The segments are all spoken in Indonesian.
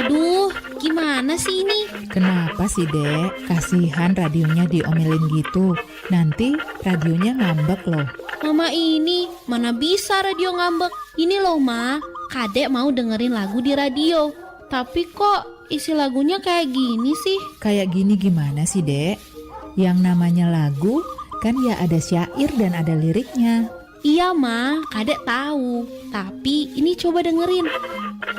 Aduh, gimana sih ini? Kenapa sih, Dek? Kasihan radionya diomelin gitu. Nanti radionya ngambek loh. Mama ini, mana bisa radio ngambek? Ini loh, Ma. Kadek mau dengerin lagu di radio. Tapi kok isi lagunya kayak gini sih? Kayak gini gimana sih, Dek? Yang namanya lagu kan ya ada syair dan ada liriknya. Iya, Ma. Kadek tahu. Tapi ini coba dengerin.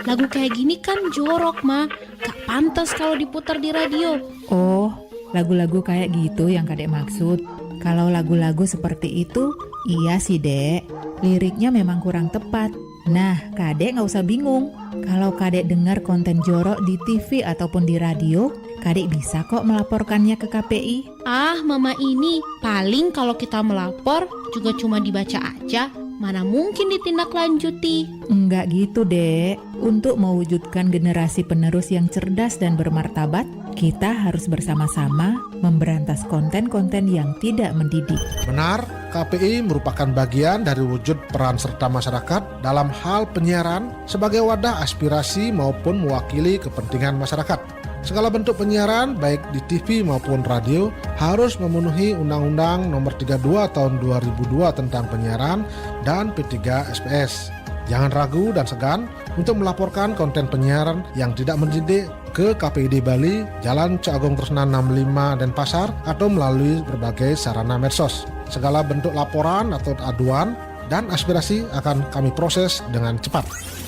Lagu kayak gini kan jorok, Ma. Gak pantas kalau diputar di radio. Oh, lagu-lagu kayak gitu yang Kadek maksud. Kalau lagu-lagu seperti itu, iya sih, Dek. Liriknya memang kurang tepat. Nah, Kadek gak usah bingung. Kalau Kadek dengar konten jorok di TV ataupun di radio, Kadek bisa kok melaporkannya ke KPI. Ah, Mama ini, paling kalau kita melapor juga cuma dibaca aja. Mana mungkin ditindaklanjuti. Enggak gitu, Dek. Untuk mewujudkan generasi penerus yang cerdas dan bermartabat, kita harus bersama-sama memberantas konten-konten yang tidak mendidik. Benar, KPI merupakan bagian dari wujud peran serta masyarakat dalam hal penyiaran sebagai wadah aspirasi maupun mewakili kepentingan masyarakat. Segala bentuk penyiaran, baik di TV maupun radio, harus memenuhi Undang-Undang Nomor 32 Tahun 2002 tentang penyiaran dan P3SPS. Jangan ragu dan segan untuk melaporkan konten penyiaran yang tidak mendidik ke KPID Bali, Jalan Cagong Tresnan 65 Denpasar, atau melalui berbagai sarana medsos. Segala bentuk laporan atau aduan dan aspirasi akan kami proses dengan cepat.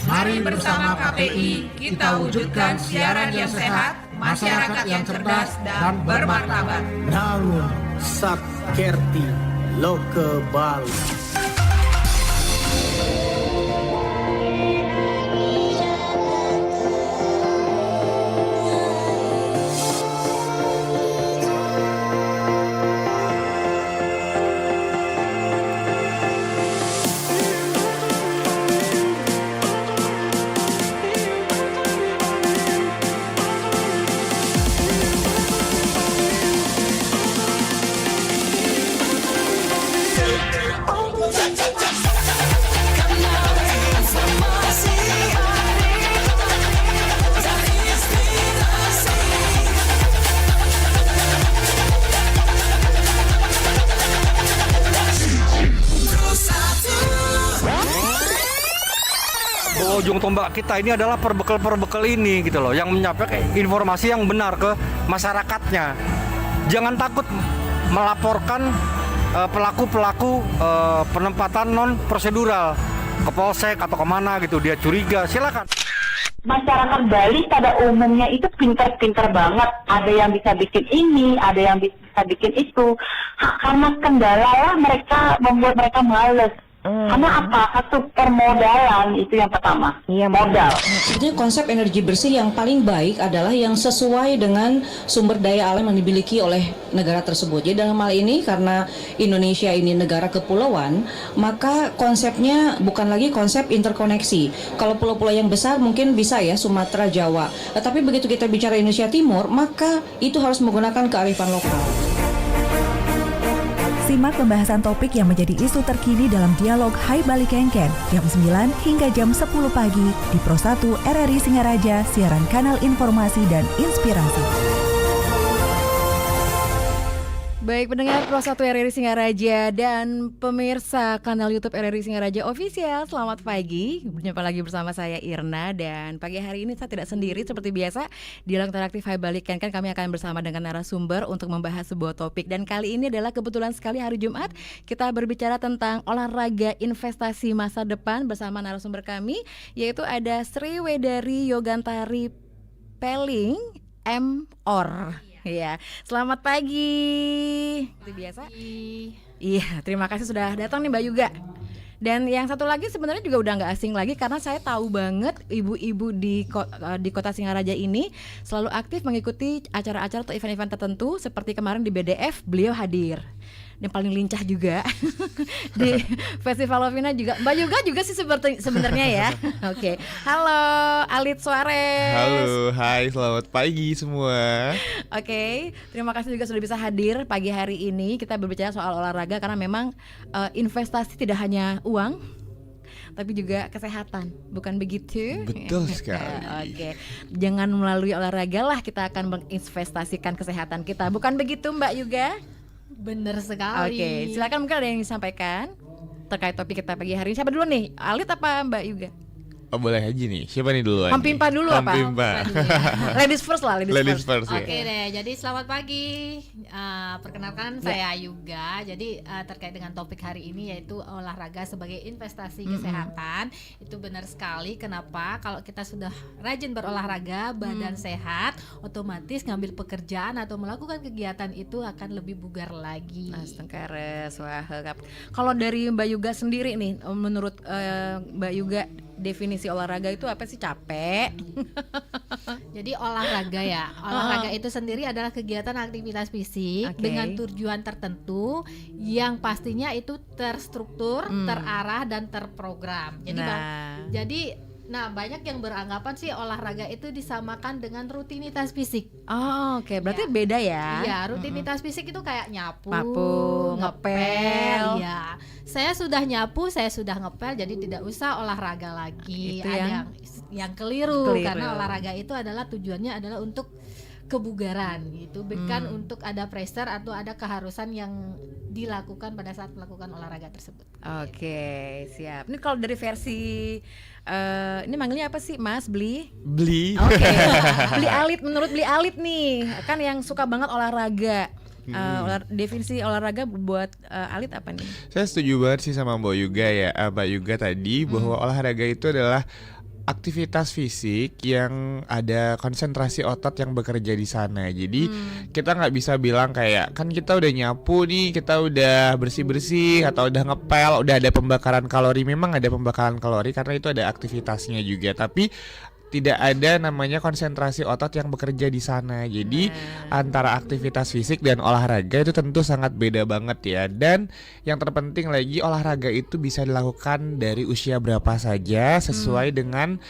Mari bersama KPI kita wujudkan siaran yang sehat, masyarakat yang cerdas dan bermartabat. Bangun Sakerti Loke Bali. Ujung tombak kita ini adalah perbekal ini gitu loh, yang menyampaikan informasi yang benar ke masyarakatnya. Jangan takut melaporkan pelaku-pelaku penempatan non prosedural ke polsek atau kemana gitu, dia curiga, silakan. Masyarakat Bali pada umumnya itu pintar-pintar banget. Ada yang bisa bikin ini, ada yang bisa bikin itu. Karena kendala lah mereka membuat mereka males. Karena apa? Satu permodalan itu yang pertama. Iya, modal. Jadi konsep energi bersih yang paling baik adalah yang sesuai dengan sumber daya alam yang dimiliki oleh negara tersebut. Jadi dalam hal ini karena Indonesia ini negara kepulauan, maka konsepnya bukan lagi konsep interkoneksi. Kalau pulau-pulau yang besar mungkin bisa ya Sumatera, Jawa. Tetapi begitu kita bicara Indonesia Timur, maka itu harus menggunakan kearifan lokal. Simak pembahasan topik yang menjadi isu terkini dalam dialog Hai Bali Kengken jam 9 hingga jam 10 pagi di Pro 1 RRI Singaraja, siaran kanal informasi dan inspirasi. Baik pendengar Pro 1 RRI Singaraja dan pemirsa kanal YouTube RRI Singaraja Official, selamat pagi. Berjumpa lagi bersama saya Irna, dan pagi hari ini saya tidak sendiri seperti biasa. Dialog interaktif Hai Bali Kengken kami akan bersama dengan narasumber untuk membahas sebuah topik, dan kali ini adalah kebetulan sekali hari Jumat kita berbicara tentang olahraga investasi masa depan bersama narasumber kami, yaitu ada Sri Wedari Yogantari Peling M.Or. Iya, selamat pagi. Seperti biasa. Iya, terima kasih sudah datang nih Mbak Yuga. Dan yang satu lagi sebenarnya juga udah nggak asing lagi, karena saya tahu banget ibu-ibu di kota Singaraja ini selalu aktif mengikuti acara-acara atau event-event tertentu. Seperti kemarin di BDF beliau hadir. Yang paling lincah juga di Festival Lovina juga. Mbak juga sih sebenarnya ya. Oke. Halo Alit Suarez. Halo, hai, selamat pagi semua. Oke, terima kasih juga sudah bisa hadir pagi hari ini. Kita berbicara soal olahraga karena memang investasi tidak hanya uang, tapi juga kesehatan, bukan begitu? Betul sekali. Oke, jangan melalui olahraga lah kita akan menginvestasikan kesehatan kita, bukan begitu Mbak Yuga? Bener sekali. Oke, silakan mungkin ada yang disampaikan terkait topik kita pagi hari ini. Siapa dulu nih? Alit apa Mbak Yuga? Oh, boleh aja nih. Siapa nih duluan? Hampimpa dulu apa? Hampimpa. Ladies first lah, Ladies first. Oke deh, jadi selamat pagi. Perkenalkan saya Yuga. Jadi terkait dengan topik hari ini yaitu olahraga sebagai investasi kesehatan. Itu benar sekali. Kenapa? Kalau kita sudah rajin berolahraga, badan sehat, otomatis ngambil pekerjaan atau melakukan kegiatan itu akan lebih bugar lagi. Astengkares, wah. Kalau dari Mbak Yuga sendiri nih, menurut Mbak Yuga, definisi olahraga itu apa sih? Capek? Jadi olahraga itu sendiri adalah kegiatan aktivitas fisik dengan tujuan tertentu yang pastinya itu terstruktur, terarah dan terprogram. Jadi banyak yang beranggapan sih olahraga itu disamakan dengan rutinitas fisik. Oke. Berarti beda ya? Iya, rutinitas fisik itu kayak nyapu, ngepel. Ya, saya sudah nyapu, saya sudah ngepel, jadi tidak usah olahraga lagi. Itu Ada yang keliru karena olahraga itu adalah tujuannya adalah untuk kebugaran gitu, bukan untuk ada pressure atau ada keharusan yang dilakukan pada saat melakukan olahraga tersebut. Oke, siap. Ini kalau dari versi ini manggilnya apa sih, Mas? Bli? Oke. Bli Alit, menurut Bli Alit nih, kan yang suka banget olahraga. Definisi olahraga buat Alit apa nih? Saya setuju banget sih sama Mbak Yuga ya, Mbak Yuga tadi bahwa olahraga itu adalah aktivitas fisik yang ada konsentrasi otot yang bekerja di sana. Jadi kita nggak bisa bilang kayak kan kita udah nyapu nih, kita udah bersih-bersih atau udah ngepel, udah ada pembakaran kalori. Memang ada pembakaran kalori karena itu ada aktivitasnya juga. Tapi tidak ada namanya konsentrasi otot yang bekerja di sana. Jadi antara aktivitas fisik dan olahraga itu tentu sangat beda banget ya. Dan yang terpenting lagi, olahraga itu bisa dilakukan dari usia berapa saja sesuai dengan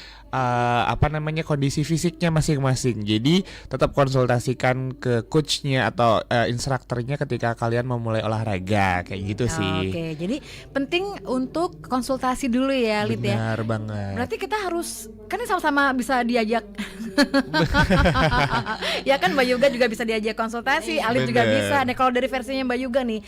kondisi fisiknya masing-masing. Jadi tetap konsultasikan ke coachnya atau instrukturnya ketika kalian memulai olahraga kayak gitu sih. Oke, jadi penting untuk konsultasi dulu ya, Lid ya. Benar banget. Berarti kita harus kan ini sama-sama bisa diajak. Ya kan Mbak Yuga juga bisa diajak konsultasi, Alit juga bisa. Nah kalau dari versinya Mbak Yuga nih,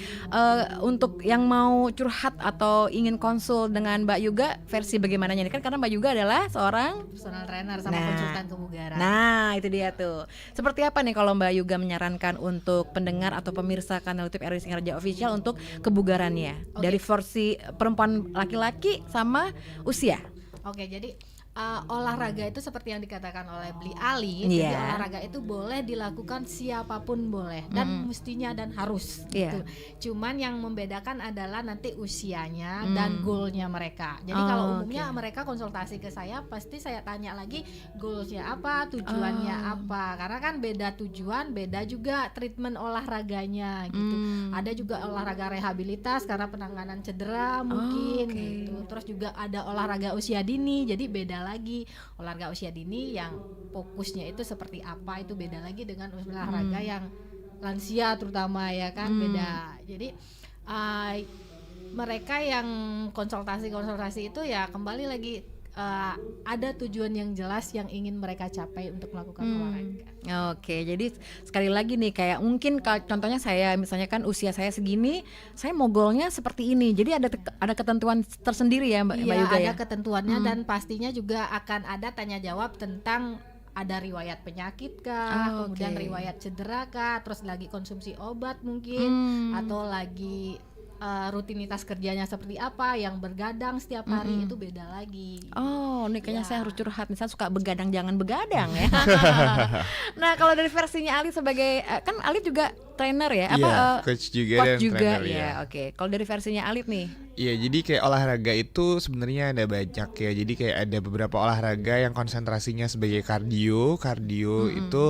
untuk yang mau curhat atau ingin konsul dengan Mbak Yuga, versi bagaimananya nih? Kan karena Mbak Yuga adalah seorang personal trainer sama konsultan kebugaran. Nah itu dia tuh. Seperti apa nih kalau Mbak Yuga menyarankan untuk pendengar atau pemirsa kanal YouTube RRI Singaraja Official untuk kebugarannya dari versi perempuan laki-laki sama usia? Oke, jadi olahraga itu seperti yang dikatakan oleh Bli Ali, jadi olahraga itu boleh dilakukan siapapun boleh dan mestinya dan harus gitu. Cuman yang membedakan adalah nanti usianya dan goalnya mereka. Jadi kalau umumnya mereka konsultasi ke saya, pasti saya tanya lagi goalsnya apa, tujuannya apa, karena kan beda tujuan, beda juga treatment olahraganya gitu. Ada juga olahraga rehabilitas karena penanganan cedera mungkin gitu. Terus juga ada olahraga usia dini, jadi beda lagi. Olahraga usia dini yang fokusnya itu seperti apa, itu beda lagi dengan olahraga yang lansia terutama ya kan, beda. Jadi mereka yang konsultasi itu ya kembali lagi ada tujuan yang jelas yang ingin mereka capai untuk melakukan olahraga. Oke, jadi sekali lagi nih kayak mungkin contohnya saya misalnya kan usia saya segini, saya mau goalnya seperti ini. Jadi ada ketentuan tersendiri ya Mbak Yuga ya? Iya, ada ketentuannya dan pastinya juga akan ada tanya jawab tentang ada riwayat penyakit kah, kemudian riwayat cedera kah, terus lagi konsumsi obat mungkin atau lagi rutinitas kerjanya seperti apa, yang bergadang setiap hari itu beda lagi. Oh, ini kayaknya saya harus curhat nih, saya suka begadang, jangan begadang ya. Nah, kalau dari versinya Alit sebagai kan Alit juga trainer ya, coach juga dan trainer ya. Oke. Kalau dari versinya Alit nih? Iya, jadi kayak olahraga itu sebenarnya ada banyak ya. Jadi kayak ada beberapa olahraga yang konsentrasinya sebagai kardio itu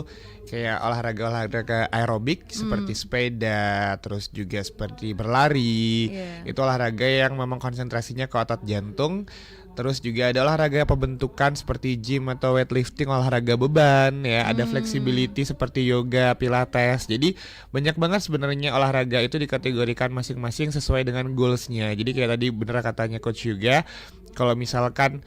kayak olahraga aerobik seperti sepeda, terus juga seperti berlari. Itu olahraga yang memang konsentrasinya ke otot jantung. Terus juga ada olahraga pembentukan seperti gym atau weightlifting, olahraga beban ya, ada flexibility seperti yoga, pilates. Jadi banyak banget sebenarnya olahraga itu dikategorikan masing-masing sesuai dengan goalsnya. Jadi kayak tadi bener katanya Coach Yuga, kalau misalkan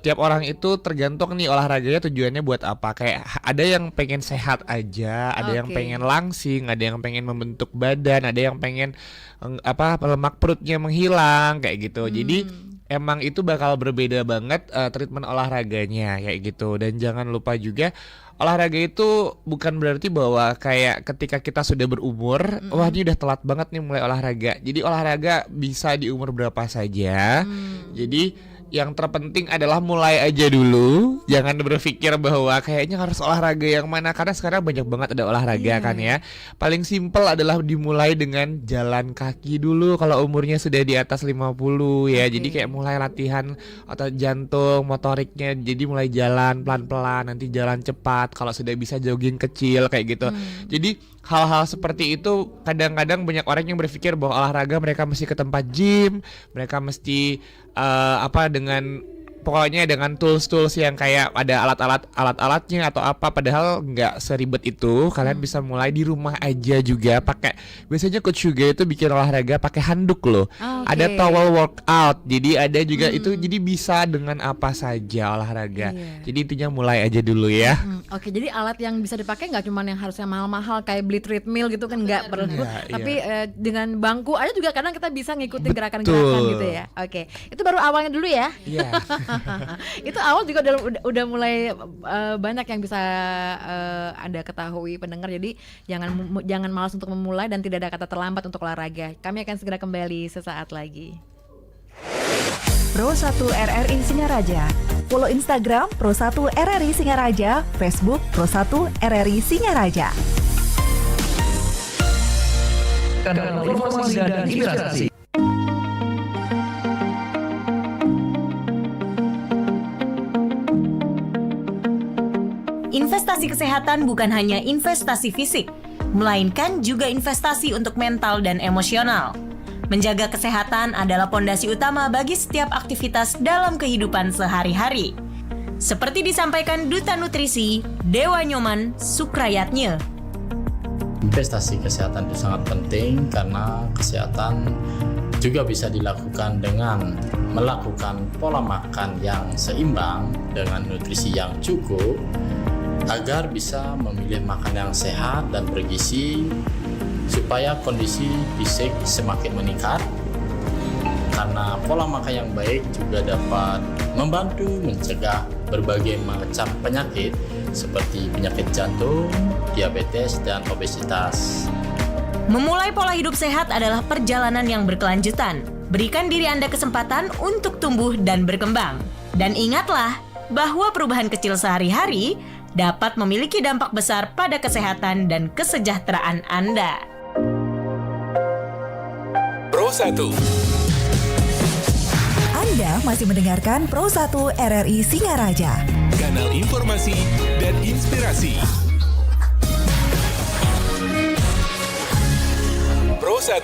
tiap orang itu tergantung nih olahraganya tujuannya buat apa. Kayak ada yang pengen sehat aja, ada yang pengen langsing, ada yang pengen membentuk badan, ada yang pengen lemak perutnya menghilang kayak gitu. Jadi emang itu bakal berbeda banget treatment olahraganya kayak gitu. Dan jangan lupa juga olahraga itu bukan berarti bahwa kayak ketika kita sudah berumur, wah ini udah telat banget nih mulai olahraga. Jadi olahraga bisa di umur berapa saja. Jadi yang terpenting adalah mulai aja dulu. Jangan berpikir bahwa kayaknya harus olahraga yang mana, karena sekarang banyak banget ada olahraga kan ya. Paling simpel adalah dimulai dengan jalan kaki dulu kalau umurnya sudah di atas 50 ya. Jadi kayak mulai latihan otot jantung, motoriknya, jadi mulai jalan pelan-pelan, nanti jalan cepat, kalau sudah bisa jogging kecil kayak gitu. Jadi hal-hal seperti itu kadang-kadang banyak orang yang berpikir bahwa olahraga mereka mesti ke tempat gym, mereka mesti dengan pokoknya dengan tools yang kayak ada alat-alatnya atau apa, padahal nggak seribet itu. Kalian bisa mulai di rumah aja juga pakai, biasanya Coach Yuga itu bikin olahraga pakai handuk loh. Ada towel workout, jadi ada juga itu, jadi bisa dengan apa saja olahraga. Jadi intinya mulai aja dulu ya. Oke, jadi alat yang bisa dipakai nggak cuma yang harusnya mahal-mahal kayak beli treadmill gitu kan, nggak perlu. Tapi dengan bangku aja juga kadang kita bisa ngikutin gerakan-gerakan gitu ya. Oke, itu baru awalnya dulu ya. Itu awal juga udah mulai banyak yang bisa Anda ketahui pendengar. Jadi jangan malas untuk memulai dan tidak ada kata terlambat untuk olahraga. Kami akan segera kembali sesaat lagi. Pro 1 RRI Singaraja. Follow Instagram Pro 1 RRI Singaraja, Facebook Pro 1 RRI Singaraja. Kanal informasi dan inspirasi. Investasi kesehatan bukan hanya investasi fisik, melainkan juga investasi untuk mental dan emosional. Menjaga kesehatan adalah pondasi utama bagi setiap aktivitas dalam kehidupan sehari-hari. Seperti disampaikan Duta Nutrisi, Dewa Nyoman Sukrayatnya. Investasi kesehatan itu sangat penting karena kesehatan juga bisa dilakukan dengan melakukan pola makan yang seimbang dengan nutrisi yang cukup, agar bisa memilih makan yang sehat dan bergizi supaya kondisi fisik semakin meningkat. Karena pola makan yang baik juga dapat membantu mencegah berbagai macam penyakit seperti penyakit jantung, diabetes, dan obesitas. Memulai pola hidup sehat adalah perjalanan yang berkelanjutan. Berikan diri Anda kesempatan untuk tumbuh dan berkembang. Dan ingatlah bahwa perubahan kecil sehari-hari dapat memiliki dampak besar pada kesehatan dan kesejahteraan Anda. Pro 1. Anda masih mendengarkan Pro 1 RRI Singaraja. Kanal informasi dan inspirasi. Pro 1.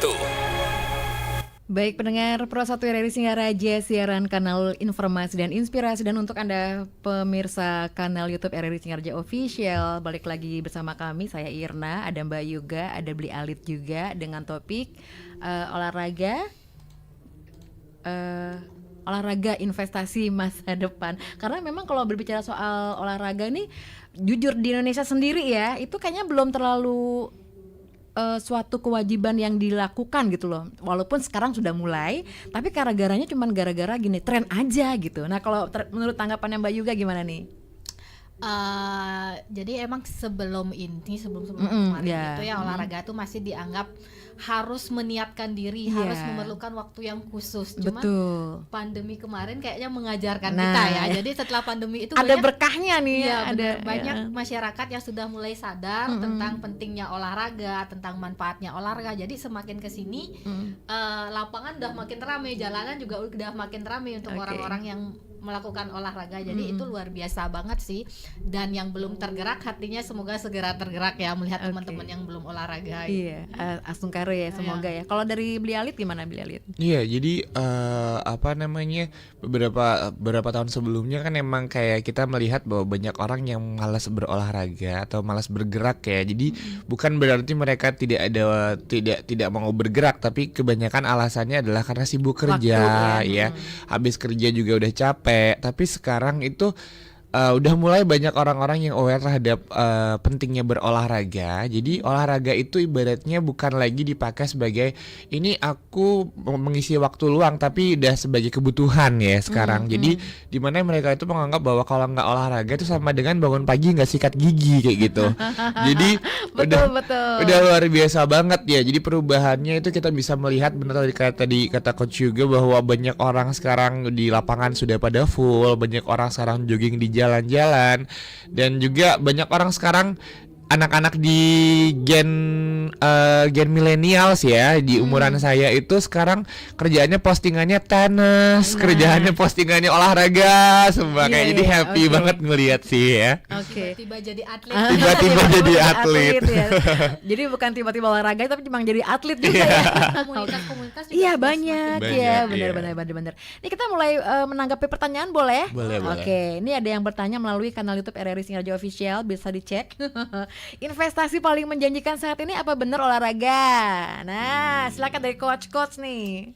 Baik pendengar Pro 1 RRI Singaraja, siaran kanal informasi dan inspirasi. Dan untuk Anda pemirsa kanal YouTube RRI Singaraja Official, balik lagi bersama kami, saya Irna, ada Mbak Yuga, ada Bli Alit juga dengan topik olahraga investasi masa depan. Karena memang kalau berbicara soal olahraga nih, jujur di Indonesia sendiri ya, itu kayaknya belum terlalu suatu kewajiban yang dilakukan gitu loh. Walaupun sekarang sudah mulai, tapi gara-garanya cuma gara-gara gini, tren aja gitu. Nah kalau menurut tanggapannya Mbak Yuga gimana nih? Jadi emang sebelum kemarin gitu ya, olahraga itu masih dianggap harus meniatkan diri, harus memerlukan waktu yang khusus. Cuma pandemi kemarin kayaknya mengajarkan kita ya. Jadi setelah pandemi itu ada berkahnya nih ya, ada banyak masyarakat yang sudah mulai sadar tentang pentingnya olahraga, tentang manfaatnya olahraga. Jadi semakin kesini lapangan udah makin ramai, jalanan juga udah makin ramai untuk orang-orang yang melakukan olahraga. Jadi itu luar biasa banget sih. Dan yang belum tergerak hatinya semoga segera tergerak ya melihat teman-teman yang belum olahraga. Iya, Asungkaro ya semoga ya. Kalau dari Bli Alit gimana Bli Alit? Iya, jadi beberapa tahun sebelumnya kan emang kayak kita melihat bahwa banyak orang yang malas berolahraga atau malas bergerak ya. Jadi bukan berarti mereka tidak mau bergerak, tapi kebanyakan alasannya adalah karena sibuk kerja ya. Habis kerja juga udah capek. Tapi sekarang itu udah mulai banyak orang-orang yang aware terhadap pentingnya berolahraga. Jadi olahraga itu ibaratnya bukan lagi dipakai sebagai ini aku mengisi waktu luang, tapi udah sebagai kebutuhan ya sekarang. Jadi dimana mereka itu menganggap bahwa kalau nggak olahraga itu sama dengan bangun pagi nggak sikat gigi kayak gitu. Jadi udah luar biasa banget ya. Jadi perubahannya itu kita bisa melihat benar tadi kata coach juga bahwa banyak orang sekarang di lapangan sudah pada full, banyak orang sekarang jogging di jalan-jalan, dan juga banyak orang sekarang anak-anak di gen millennials ya di umuran saya itu sekarang kerjaannya postingannya tenis, kerjaannya postingannya olahraga semua kayak jadi happy banget ngelihat sih ya. Tiba-tiba jadi atlet. Tiba-tiba jadi atlet. Ya. Jadi bukan tiba-tiba olahraga tapi memang jadi atlet juga ya. Komunitas-komunitas juga Iya banyak ya, benar. Ini kita mulai menanggapi pertanyaan boleh? Boleh. Oke, ini ada yang bertanya melalui kanal YouTube RRI Singaraja Official, bisa dicek. Investasi paling menjanjikan saat ini apa benar olahraga? Nah, silakan dari coach nih.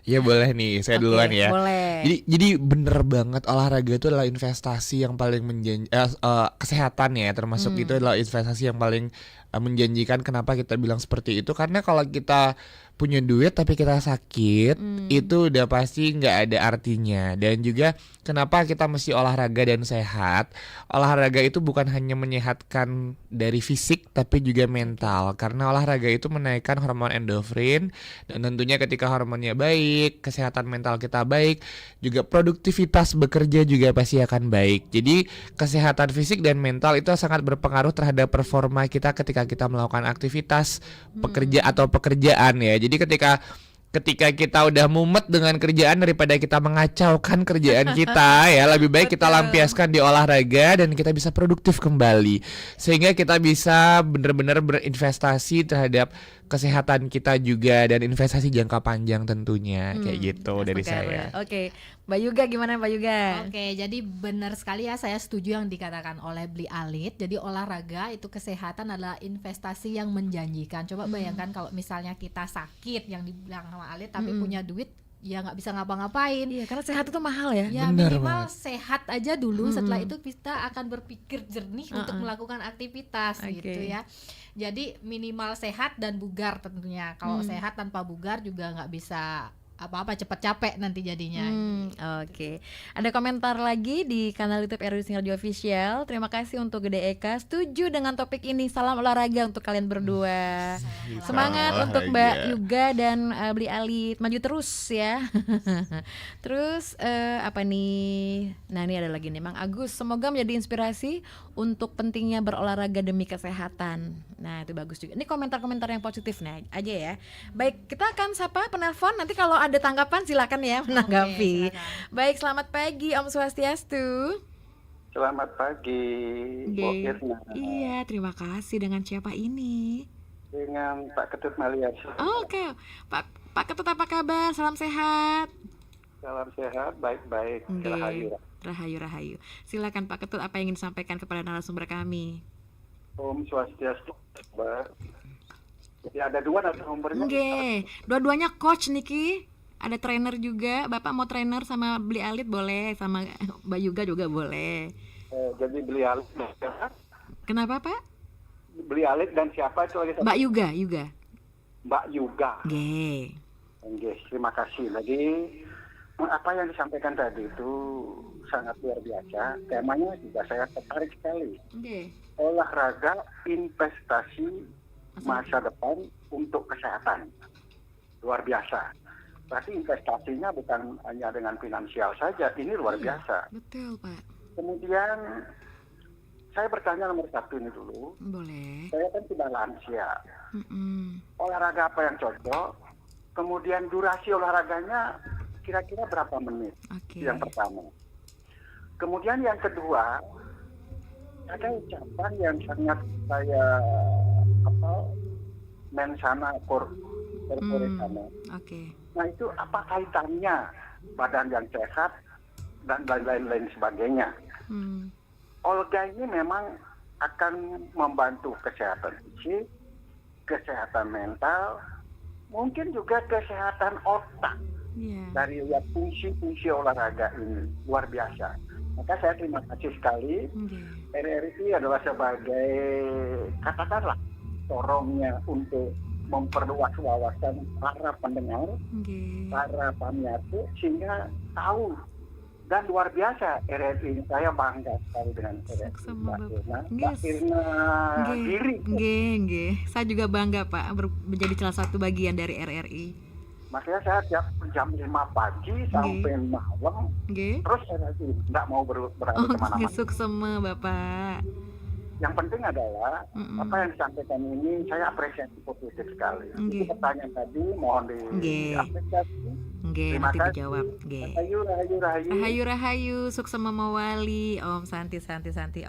Ya boleh nih, saya duluan ya. Boleh. Jadi bener banget olahraga itu adalah investasi yang paling kesehatan ya, termasuk itu adalah investasi yang paling menjanjikan. Kenapa kita bilang seperti itu? Karena kalau kita punya duit tapi kita sakit, itu udah pasti nggak ada artinya. Dan juga kenapa kita mesti olahraga dan sehat? Olahraga itu bukan hanya menyehatkan dari fisik tapi juga mental, karena olahraga itu menaikkan hormon endorfin, dan tentunya ketika hormonnya baik, kesehatan mental kita baik, juga produktivitas bekerja juga pasti akan baik. Jadi kesehatan fisik dan mental itu sangat berpengaruh terhadap performa kita ketika kita melakukan aktivitas pekerjaan ya. Jadi ketika kita udah mumet dengan kerjaan, daripada kita mengacaukan kerjaan kita ya, lebih baik kita lampiaskan di olahraga dan kita bisa produktif kembali, sehingga kita bisa benar-benar berinvestasi terhadap kesehatan kita juga, dan investasi jangka panjang tentunya kayak gitu dari saya. Oke, Mbak Yuga gimana Mbak Yuga? Oke, jadi benar sekali ya, saya setuju yang dikatakan oleh Bli Alit. Jadi olahraga itu kesehatan adalah investasi yang menjanjikan. Coba bayangkan kalau misalnya kita sakit, yang dibilang sama Alit, tapi punya duit ya nggak bisa ngapa-ngapain. Iya, karena sehat itu mahal ya. Ya minimal sehat aja dulu. Setelah itu kita akan berpikir jernih untuk melakukan aktivitas gitu ya. Jadi minimal sehat dan bugar tentunya. Kalau sehat tanpa bugar juga nggak bisa apa-apa, cepat capek nanti jadinya. Oke. Ada komentar lagi di kanal YouTube RRI Singaraja Official. Terima kasih untuk Gede Eka, setuju dengan topik ini. Salam olahraga untuk kalian berdua. Semangat untuk Mbak Yuga dan Bli Alit, maju terus ya. Terus apa nih? Nah, ini ada lagi nih Mang Agus. Semoga menjadi inspirasi untuk pentingnya berolahraga demi kesehatan. Nah, itu bagus juga. Ini komentar-komentar yang positif nih aja ya. Baik, kita akan sapa penelpon. Nanti kalau ada tanggapan silakan ya menanggapi. Baik, selamat pagi Om Swastiastu. Selamat pagi, Bu Irna. Iya, terima kasih. Dengan siapa ini? Dengan Pak Ketut Maliasi. Oke. Pak Ketut, apa kabar? Salam sehat. Salam sehat, baik-baik. Rahayu. Silakan Pak Ketut, apa yang ingin disampaikan kepada narasumber kami? Om Swastiastu. Ya, ada dua narasumbernya. Oke. Dua-duanya coach Niki. Ada trainer juga. Bapak mau trainer sama Bli Alit boleh, sama Mbak Yuga juga boleh. Jadi Bli Alit dan siapa? Kenapa Pak? Bli Alit dan siapa itu lagi? Mbak Yuga. Mbak Yuga. Oke, terima kasih. Lagi apa yang disampaikan tadi itu sangat luar biasa. Temanya juga saya tertarik sekali. Olahraga investasi masa depan untuk kesehatan. Luar biasa. Berarti investasinya bukan hanya dengan finansial saja, ini luar biasa. Betul Pak. Kemudian saya bertanya nomor satu ini dulu. Boleh. Saya kan sudah lansia. Olahraga apa yang cocok? Kemudian durasi olahraganya kira-kira berapa menit? Yang pertama. Kemudian yang kedua, ada ucapan yang sangat saya mensana corpore sano. Nah itu apa kaitannya badan yang sehat dan lain-lain sebagainya. Olga ini memang akan membantu kesehatan fisik, kesehatan mental, mungkin juga kesehatan otak. Dari lihat fungsi-fungsi olahraga ini luar biasa. Maka saya terima kasih sekali. RRI adalah sebagai katakanlah dorongnya untuk memperluas wawasan para pendengar, para pamiatu, sehingga tahu. Dan luar biasa RRI, saya bangga sekali dengan RRI. Mbak Irna Giri. Saya juga bangga Pak menjadi salah satu bagian dari RRI. Makanya saya tiap jam 5 pagi sampai malam, terus RRI nggak mau berada kemana-mana. Suksema Bapak. Yang penting adalah apa yang disampaikan ini saya apresiasi positif sekali. Itu pertanyaan tadi mohon diapresiasi. Terima kasih. Dijawab. Rahayu, Suksema Mawali, Om Santi.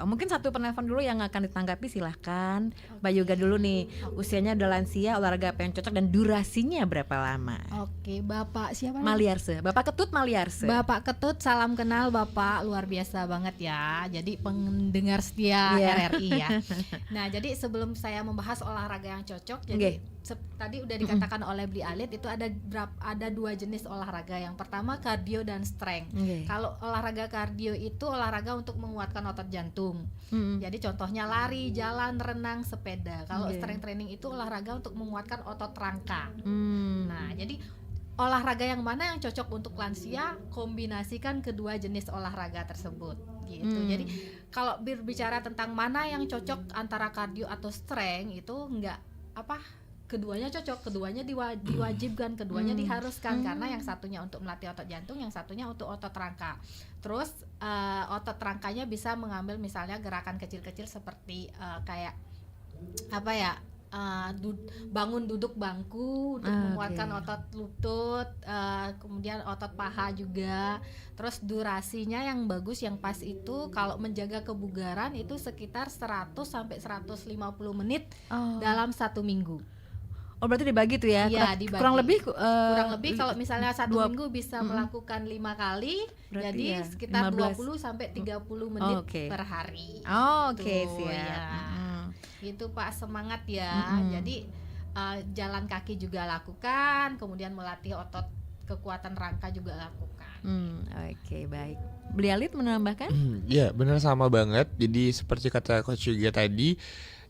Oh, mungkin satu penelpon dulu yang akan ditanggapi, silahkan. Mbak Yoga dulu nih. Usianya udah lansia, olahraga apa yang cocok dan durasinya berapa lama? Oke, Bapak siapa? Maliarse. Bapak Ketut Maliarse. Bapak Ketut, salam kenal Bapak, luar biasa banget ya. Jadi pendengar setia RRI ya. Nah, jadi sebelum saya membahas olahraga yang cocok, jadi tadi udah dikatakan oleh Bli Alit itu ada 2 jenis olahraga. Yang pertama kardio dan strength. Kalau olahraga kardio itu olahraga untuk menguatkan otot jantung. Jadi contohnya lari, jalan, renang, sepeda. Kalau strength training itu olahraga untuk menguatkan otot rangka. Nah, jadi olahraga yang mana yang cocok untuk lansia, kombinasikan kedua jenis olahraga tersebut gitu. Jadi kalau berbicara tentang mana yang cocok antara kardio atau strength itu keduanya cocok, keduanya diwajibkan, keduanya diharuskan karena yang satunya untuk melatih otot jantung, yang satunya untuk otot rangka. Terus otot rangkanya bisa mengambil misalnya gerakan kecil-kecil seperti kayak bangun duduk bangku untuk menguatkan otot lutut, kemudian otot paha juga. Terus durasinya yang bagus, yang pas itu kalau menjaga kebugaran itu sekitar 100 sampai 150 menit dalam 1 minggu. Oh, berarti dibagi tuh ya? Iya, dibagi. Kurang lebih kalau misalnya 1 minggu bisa melakukan 5 kali, berarti jadi sekitar 20 sampai 30 menit per hari. Siap. Gitu Pak, semangat ya. Jadi jalan kaki juga lakukan, kemudian melatih otot kekuatan rangka juga lakukan. Baik. Bli Alit menambahkan? Ya, benar sama banget. Jadi seperti kata Coach juga tadi,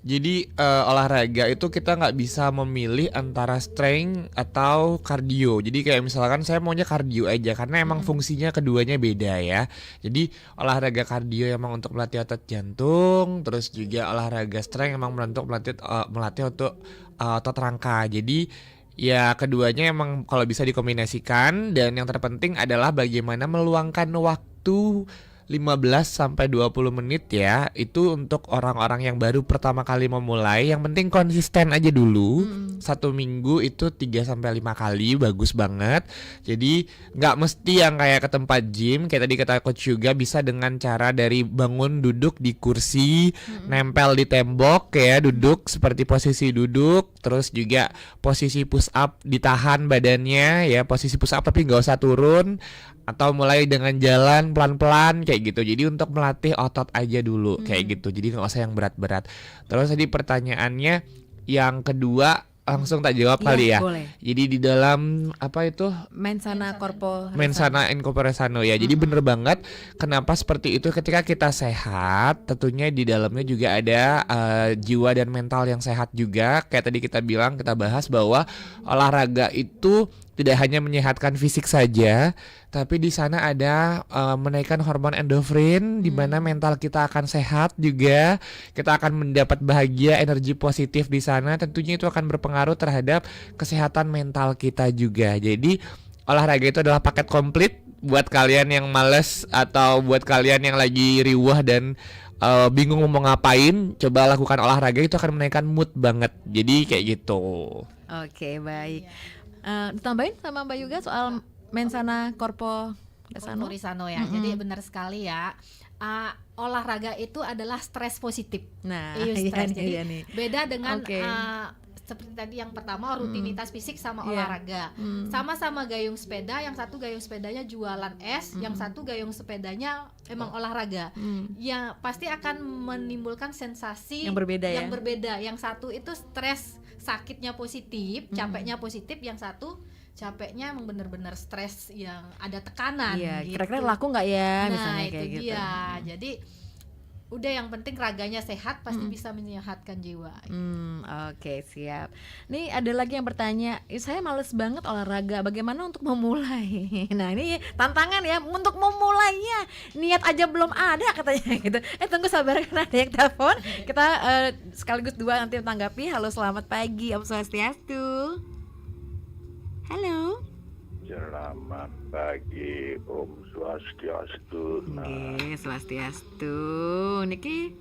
jadi olahraga itu kita nggak bisa memilih antara strength atau kardio. Jadi kayak misalkan saya maunya kardio aja karena emang fungsinya keduanya beda ya. Jadi olahraga kardio emang untuk melatih otot jantung, terus juga olahraga strength emang untuk melatih otot rangka. Jadi ya keduanya emang kalau bisa dikombinasikan, dan yang terpenting adalah bagaimana meluangkan waktu 15 sampai 20 menit ya. Itu untuk orang-orang yang baru pertama kali memulai. Yang penting konsisten aja dulu. 1 minggu itu 3 sampai 5 kali bagus banget. Jadi nggak mesti yang kayak ke tempat gym. Kayak tadi kata coach juga, bisa dengan cara dari bangun duduk di kursi, nempel di tembok ya, duduk seperti posisi duduk. Terus juga posisi push up, ditahan badannya ya, posisi push up tapi nggak usah turun. Atau mulai dengan jalan pelan-pelan kayak gitu. Jadi untuk melatih otot aja dulu kayak gitu. Jadi nggak usah yang berat-berat. Terus tadi pertanyaannya yang kedua langsung tak jawab kali ya. Boleh. Jadi di dalam apa itu? Mensana incorpore sano ya. Jadi bener banget. Kenapa seperti itu? Ketika kita sehat, tentunya di dalamnya juga ada jiwa dan mental yang sehat juga. Kayak tadi kita bahas bahwa olahraga itu tidak hanya menyehatkan fisik saja, tapi di sana ada menaikkan hormon endorfin, di mana mental kita akan sehat juga. Kita akan mendapat bahagia, energi positif di sana. Tentunya itu akan berpengaruh terhadap kesehatan mental kita juga. Jadi olahraga itu adalah paket komplit buat kalian yang males atau buat kalian yang lagi riwah dan bingung mau ngapain. Coba lakukan olahraga, itu akan menaikkan mood banget. Jadi kayak gitu. Oke, baik. Ditambahin sama Mbak Yuga soal mensana Desano? Risano ya. Jadi benar sekali ya. Olahraga itu adalah stres positif. Nah, stres. nih, Jadi nih. beda dengan seperti tadi yang pertama rutinitas fisik sama olahraga. Sama-sama gayung sepeda, yang satu gayung sepedanya jualan es, yang satu gayung sepedanya emang olahraga. Ya pasti akan menimbulkan sensasi yang berbeda yang berbeda. Yang satu itu stres, sakitnya positif, capeknya positif, yang satu capeknya emang bener-bener stres yang ada tekanan. Iya, gitu. kira-kira laku nggak ya misalnya itu kayak gitu. dia. Jadi udah yang penting raganya sehat pasti bisa menyehatkan jiwa. Oke, siap. Nih ada lagi yang bertanya, saya males banget olahraga, bagaimana untuk memulai? Nah ini tantangan ya, untuk memulainya niat aja belum ada katanya gitu. Tunggu sabar karena ada yang telepon. Kita sekaligus dua nanti tanggapi. Halo, selamat pagi, Om Swastiastu. Halo. Selamat pagi, Om Swastiastu. Nggih, Swastiastu. Niki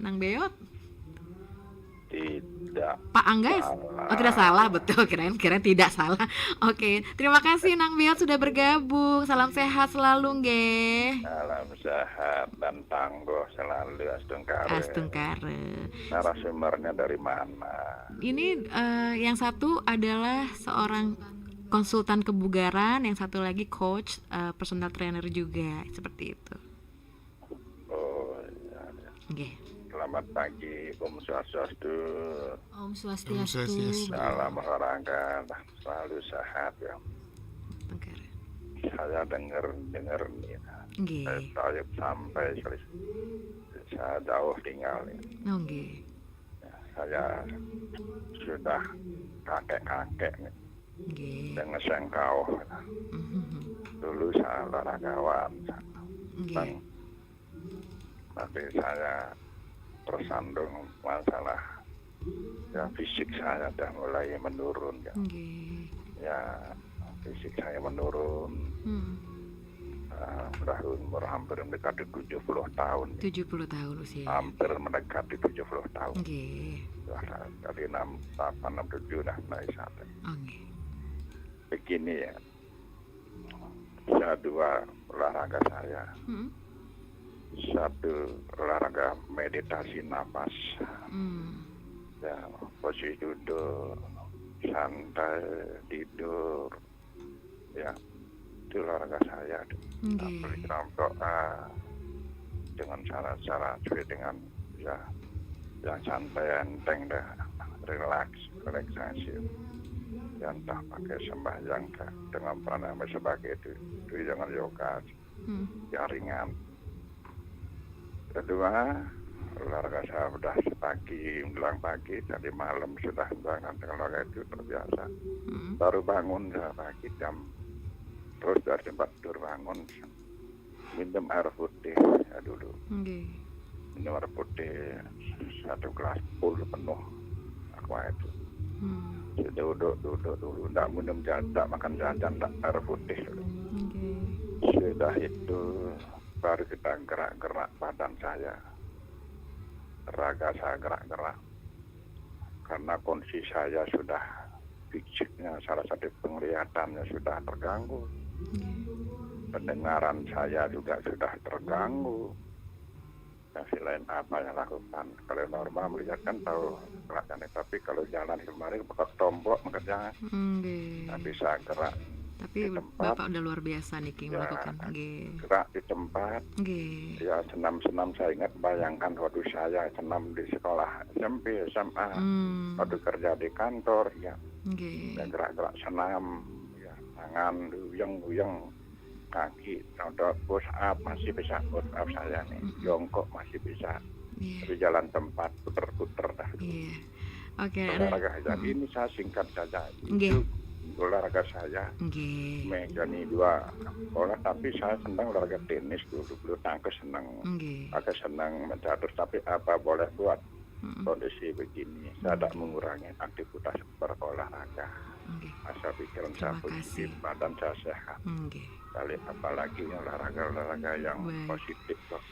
Nang Beot? Tidak. Pak Angga? Salah. Oh, tidak salah, betul. Kirain tidak salah. Oke, terima kasih Nang Beot sudah bergabung. Salam sehat selalu, nggih. Salam sehat dan tangguh selalu, Astungkare. Astungkare. Narasumbernya dari mana? Ini yang satu adalah seorang konsultan kebugaran, yang satu lagi coach, personal trainer juga, seperti itu. Oh, iya. Okay. Selamat pagi, Om Swastiastu. Om Swastiastu. Salam olahraga, selalu sehat ya. Saya dengar nih. Saya sampai saya jauh tinggal. Saya sudah kakek nih. Dengan sengkau. Dulu saya olahragawan, dan tapi saya tersandung masalah ya, fisik saya sudah mulai menurun ya. Ya fisik saya menurun. Sudah umur hampir mendekati 70 tahun. 70 tahun usia. Hampir mendekati 70 tahun. Dari 68, 67 dah mulai satu. Begini ya, saya dua olahraga saya. Satu olahraga meditasi napas, ya posisi duduk santai tidur, ya itu olahraga saya. Dalam doa dengan cara-cara sesuai dengan ya yang santai enteng dah, relaksasi. Ya entah pakai sembahyang dengan pranayama sebagai itu jangan yoga yang ringan. Kedua, olahraga saya sudah pagi, menjelang pagi, tadi malam sudah bangun dengan olahraga itu terbiasa. Baru bangun saya pagi terus dari tempat tidur bangun, minum air putih ya dulu. Minum air putih 1 gelas full penuh aqua itu. Duduk dulu, tidak minum jajan, makan jajan, tidak air putih. Sudah itu baru kita gerak-gerak badan saya, raga saya gerak-gerak, karena kondisi saya sudah fisiknya, salah satu penglihatannya sudah terganggu, pendengaran saya juga sudah terganggu. Selain apa yang lakukan, kalau normal melihat kan tahu gerakannya, tapi kalau jalan kemarin pakai tombok makanya nggak bisa gerak. Tapi Bapak udah luar biasa nih King melakukan. Gerak di tempat. Ya senam-senam saya ingat, bayangkan waktu saya senam di sekolah SMP, SMA, waktu kerja di kantor, ya gerak-gerak senam, ya tangan guyang-guyang, kaki, contoh push up masih bisa push up saya nih, jongkok masih bisa, tapi jalan tempat puter-puter dah. Olahraga saya ini saya singkat saja. Itu olahraga saya. Meja nih 2 olah, tapi saya senang olahraga tenis dulu, bulu tangkis senang, agak senang mencatur, tapi apa boleh buat kondisi begini, saya tidak mengurangi aktivitas berolahraga. Asal pikiran saya positif, badan saya sehat. Kali apalagi olahraga yang positif kok.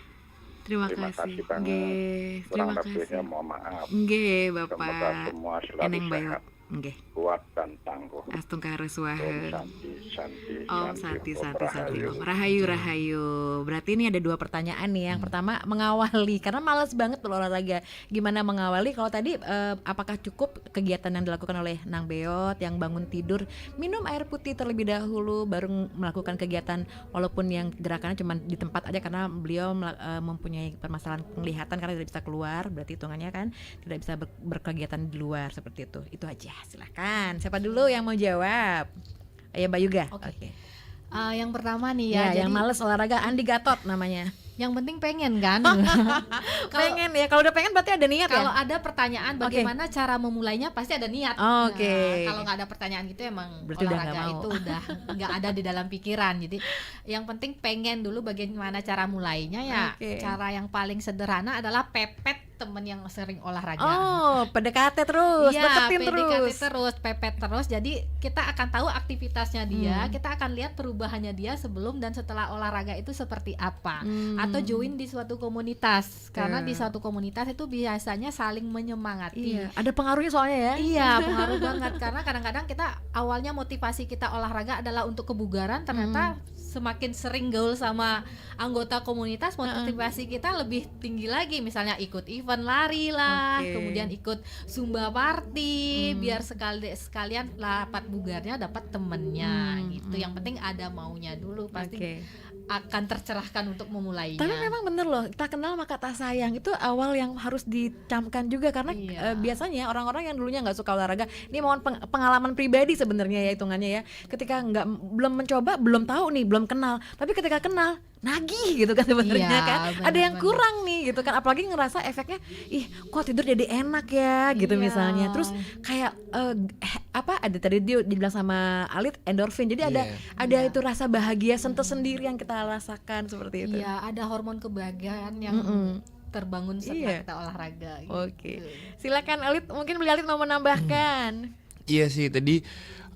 Terima kasih banget. Kurang lebihnya mohon maaf. Bapak Semoga semua selalu sehat. kuat dan tangguh. Astungkara Swaha. Om Santi. Rahayu. Berarti ini ada 2 pertanyaan nih. Yang pertama, mengawali, karena malas banget berolahraga. Gimana mengawali? Kalau tadi apakah cukup kegiatan yang dilakukan oleh Nang Beot yang bangun tidur, minum air putih terlebih dahulu, baru melakukan kegiatan, walaupun yang gerakannya cuma di tempat aja karena beliau mempunyai permasalahan penglihatan karena tidak bisa keluar, berarti hitungannya kan tidak bisa berkegiatan di luar seperti itu. Itu aja, silahkan. Siapa dulu yang mau jawab? Ayo Mbak Yuga. Oke. Yang pertama nih ya, yang males olahraga, Andi Gatot namanya. Yang penting pengen kan? Pengen ya, kalau udah pengen berarti ada niat. Kalau ada pertanyaan bagaimana cara memulainya pasti ada niat. Oke. Kalau nggak ada pertanyaan gitu emang berarti olahraga itu udah nggak ada di dalam pikiran. Jadi yang penting pengen dulu bagaimana cara mulainya ya. Cara yang paling sederhana adalah pepet temen yang sering olahraga. PDKT terus, deketin terus, pepet terus. Jadi kita akan tahu aktivitasnya dia, kita akan lihat perubahannya dia sebelum dan setelah olahraga itu seperti apa. Atau join di suatu komunitas, karena di suatu komunitas itu biasanya saling menyemangati. Iya, ada pengaruhnya soalnya ya. Iya, pengaruh banget, karena kadang-kadang kita awalnya motivasi kita olahraga adalah untuk kebugaran, ternyata semakin sering gaul sama anggota komunitas, motivasi kita lebih tinggi lagi. Misalnya ikut event lari lah, kemudian ikut Zumba party, biar sekalian dapat bugarnya, dapat temennya gitu. Yang penting ada maunya dulu, pasti akan tercerahkan untuk memulainya. Tapi memang bener loh, tak kenal maka tak sayang, itu awal yang harus dicamkan juga, karena biasanya orang-orang yang dulunya nggak suka olahraga, ini mohon pengalaman pribadi sebenarnya ya hitungannya ya, ketika belum mencoba, belum tahu nih, belum kenal, tapi ketika kenal nagih gitu kan sebenarnya kan, ada yang kurang nih gitu kan, apalagi ngerasa efeknya, ih kok tidur jadi enak ya gitu misalnya, terus kayak ada tadi dia dibilang sama Alit endorfin, jadi ada itu rasa bahagia sendiri yang kita rasakan seperti itu. Iya, ada hormon kebahagiaan yang terbangun setelah kita olahraga gitu. Oke. Silakan Alit, mungkin Beli Alit mau menambahkan. Iya sih, tadi